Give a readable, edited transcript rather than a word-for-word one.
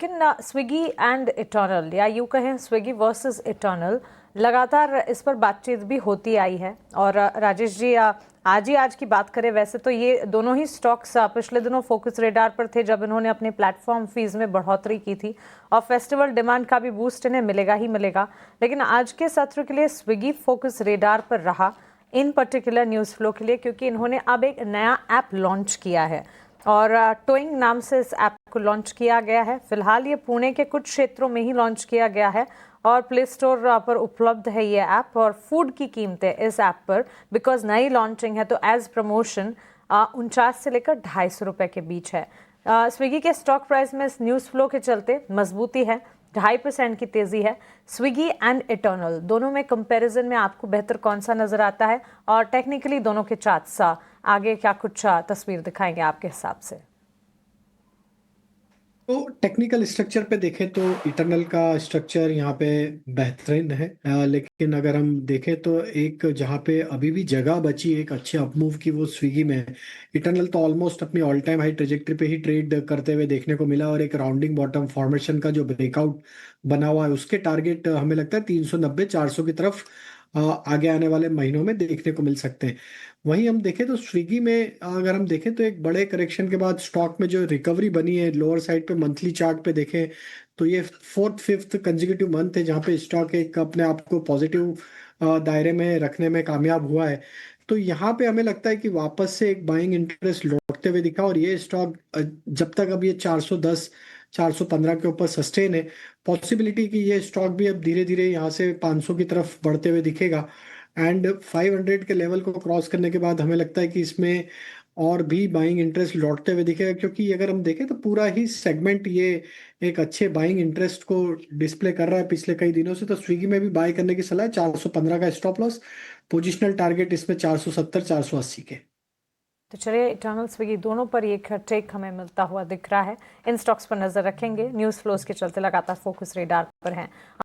लेकिन Swiggy and eternal, या यूँ कहें स्विगी वर्सेस इटर्नल, लगातार इस पर बातचीत भी होती आई है। और राजेश जी, आज की बात करें, वैसे तो ये दोनों ही स्टॉक्स पिछले दिनों फोकस रेडार पर थे जब इन्होंने अपने प्लेटफॉर्म फीस में बढ़ोतरी की थी, और फेस्टिवल डिमांड का भी बूस्ट इन्हें मिलेगा ही मिलेगा। लेकिन आज के सत्र के लिए स्विगी फोकस रेडार पर रहा, इन पर्टिकुलर न्यूज़ फ्लो के लिए, क्योंकि इन्होंने अब एक नया ऐप लॉन्च किया है और टोइंग नाम से इस ऐप को लॉन्च किया गया है। फिलहाल ये पुणे के कुछ क्षेत्रों में ही लॉन्च किया गया है और प्ले स्टोर पर उपलब्ध है ये ऐप। और फूड की कीमतें इस ऐप पर, बिकॉज नई लॉन्चिंग है तो एज प्रमोशन 49 से लेकर 250 रुपये के बीच है। स्विगी के स्टॉक प्राइस में इस न्यूज़ फ्लो के चलते मजबूती है, 2.5% की तेजी है। स्विगी एंड इटर्नल दोनों में कंपैरिजन में आपको बेहतर कौन सा नजर आता है, और टेक्निकली दोनों के चार्ट्स आगे क्या कुछ तस्वीर दिखाएंगे आपके हिसाब से? तो टेक्निकल स्ट्रक्चर पे देखें तो इटरनल का स्ट्रक्चर यहाँ पे बेहतरीन है। लेकिन अगर हम देखें तो एक जहाँ पे अभी भी जगह बची एक अच्छे अपमूव की, वो स्विगी में है। इटरनल तो ऑलमोस्ट अपनी ऑल टाइम हाई ट्रेजेक्टरी पे ही ट्रेड करते हुए देखने को मिला, और एक राउंडिंग बॉटम फॉर्मेशन का जो ब्रेकआउट बना हुआ है उसके टारगेट हमें लगता है 390 400 की तरफ आगे आने वाले महीनों में देखने को मिल सकते हैं। वहीं हम देखें तो स्विगी में अगर हम देखें तो एक बड़े करेक्शन के बाद स्टॉक में जो रिकवरी बनी है लोअर साइड पे, मंथली चार्ट पे देखें तो ये फोर्थ फिफ्थ कंसेक्यूटिव मंथ है जहाँ पे स्टॉक एक अपने आप को पॉजिटिव दायरे में रखने में कामयाब हुआ है। तो यहाँ पे हमें लगता है कि वापस से एक बाइंग इंटरेस्ट लौटते हुए दिखा, और ये स्टॉक जब तक अब ये 410 415 के ऊपर सस्टेन है, पॉसिबिलिटी कि ये स्टॉक भी अब धीरे धीरे यहाँ से 500 की तरफ बढ़ते हुए दिखेगा। एंड 500 के लेवल को क्रॉस करने के बाद हमें लगता है कि इसमें और भी बाइंग इंटरेस्ट लौटते हुए दिखेगा, क्योंकि अगर हम देखें तो पूरा ही सेगमेंट ये एक अच्छे बाइंग इंटरेस्ट को डिस्प्ले कर रहा है पिछले कई दिनों से। तो स्विगी में भी बाय करने की सलाह है। 415 का स्टॉप लॉस, पोजिशनल टारगेट इसमें 470 480 के। तो चलिए, इटर्नल स्विगी दोनों पर एक टेक हमें मिलता हुआ दिख रहा है। इन स्टॉक्स पर नजर रखेंगे, न्यूज़ फ्लोज के चलते लगातार फोकस रेडार पर हैं।